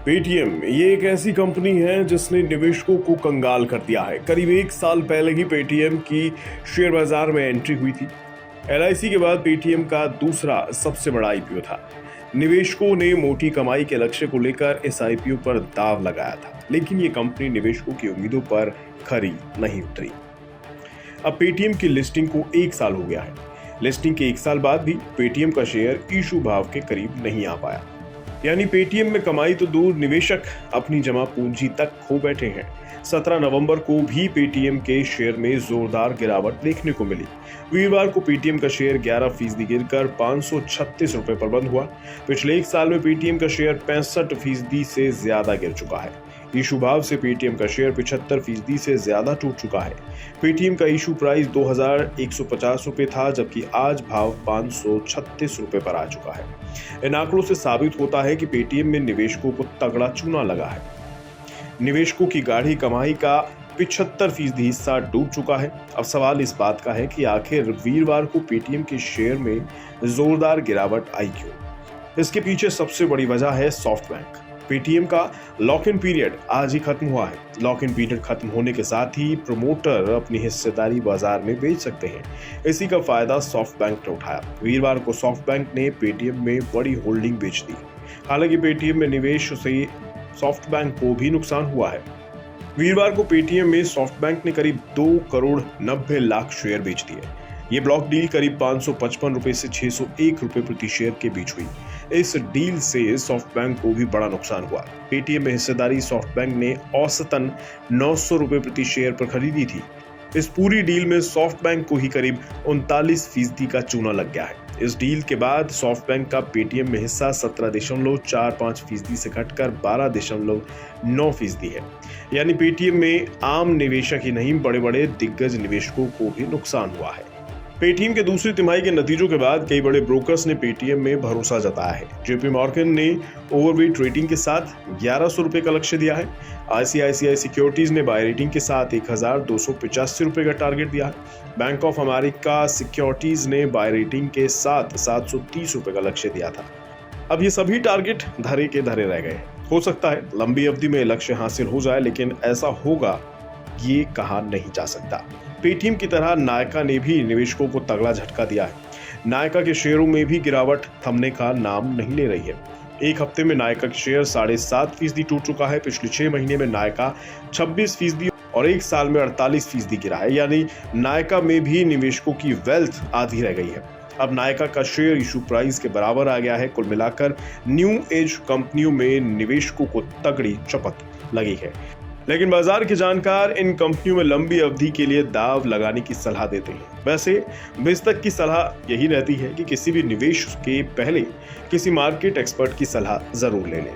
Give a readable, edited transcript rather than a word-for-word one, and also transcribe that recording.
Paytm ये एक ऐसी कंपनी है जिसने निवेशकों को कंगाल कर दिया है। करीब एक साल पहले ही पेटीएम की शेयर बाजार में एंट्री हुई थी। एलआईसी के बाद पेटीएम का दूसरा सबसे बड़ा आईपीओ था। निवेशकों ने मोटी कमाई के लक्ष्य को लेकर इस आईपीओ पर दांव लगाया था, लेकिन ये कंपनी निवेशकों की उम्मीदों पर खरी नहीं उतरी। अब पेटीएम की लिस्टिंग को एक साल हो गया है। लिस्टिंग के एक साल बाद भी पेटीएम का शेयर इशू भाव के करीब नहीं आ पाया। यानी पेटीएम में कमाई तो दूर, निवेशक अपनी जमा पूंजी तक खो बैठे हैं। 17 नवंबर को भी पेटीएम के शेयर में जोरदार गिरावट देखने को मिली। वीरवार को पेटीएम का शेयर 11% गिरकर 536 रुपए पर बंद हुआ। पिछले एक साल में पेटीएम का शेयर 65% से ज्यादा गिर चुका है। इशू भाव से पेटीएम का शेयर 75% से ज्यादा टूट चुका है। पेटीएम का इशू प्राइस 2150 रुपए था, जबकि आज भाव 536 रुपए पर आ चुका है। इन आंकड़ों से साबित होता है कि पेटीएम में निवेशकों को तगड़ा चूना लगा है। निवेशकों की गाढ़ी कमाई का 75% हिस्सा डूब चुका है। अब सवाल इस बात का है कि आखिर वीरवार को पेटीएम के शेयर में जोरदार गिरावट आई क्यों? इसके पीछे सबसे बड़ी वजह है सॉफ्टबैंक। पेटीएम का लॉक इन पीरियड आज ही खत्म हुआ है। लॉक इन पीरियड खत्म होने के साथ ही प्रमोटर अपनी हिस्सेदारी बाजार में बेच सकते हैं। इसी का फायदा सॉफ्टबैंक ने उठाया। वीरवार को सॉफ्टबैंक ने पेटीएम में बड़ी होल्डिंग बेच दी। हालांकि पेटीएम में निवेश से सॉफ्टबैंक को भी नुकसान हुआ है। वीरवार को पेटीएम में सॉफ्टबैंक ने करीब 2 करोड़ 90 लाख शेयर बेच दिए। ये ब्लॉक डील करीब 555 रुपए से 601 रुपए प्रति शेयर के बीच हुई। इस डील से सॉफ्टबैंक को भी बड़ा नुकसान हुआ। पेटीएम में हिस्सेदारी सॉफ्टबैंक ने औसतन 900 रुपए प्रति शेयर पर खरीदी थी। इस पूरी डील में सॉफ्टबैंक को ही करीब 39% का चूना लग गया है। इस डील के बाद सॉफ्टबैंक का पेटीएम में हिस्सा 17.45% से घटकर 12.9% है। यानी पेटीएम में आम निवेशक ही नहीं, बड़े बड़े दिग्गज निवेशकों को भी नुकसान हुआ है। पेटीएम के दूसरी तिमाही के नतीजों के बाद कई बड़े ब्रोकर्स ने पेटीएम में भरोसा जताया है। जेपी मॉर्गन ने ओवरवेट रेटिंग के साथ 1100 रुपए का लक्ष्य दिया है। आईसीआईसीआई सिक्योरिटीज ने बाय रेटिंग के साथ 1285 रुपए का टारगेट दिया है। बैंक ऑफ अमेरिका सिक्योरिटीज ने बाय रेटिंग के साथ 730 रुपए का लक्ष्य दिया था। अब ये सभी टारगेट धरे के धरे रह गए। हो सकता है लंबी अवधि में लक्ष्य हासिल हो जाए, लेकिन ऐसा होगा ये कहा नहीं जा सकता। पेटीएम की तरह नायका ने भी निवेशकों को तगड़ा झटका दिया है। नायका के शेयरों में भी गिरावट थमने का नाम नहीं ले रही है। एक हफ्ते में नायका के शेयर 7.5% टूट चुका है। पिछले 6 महीने में नायका 26% और एक साल में 48% गिरा है। यानी नायका में भी निवेशकों की वेल्थ आधी रह गई है। अब नायका का शेयर इशू प्राइस के बराबर आ गया है। कुल मिलाकर न्यू एज कंपनियों में निवेशकों को तगड़ी चपत लगी है। लेकिन बाजार के जानकार इन कंपनियों में लंबी अवधि के लिए दाव लगाने की सलाह देते हैं। वैसे बेशक की सलाह यही रहती है कि किसी भी निवेश के पहले किसी मार्केट एक्सपर्ट की सलाह जरूर ले लें।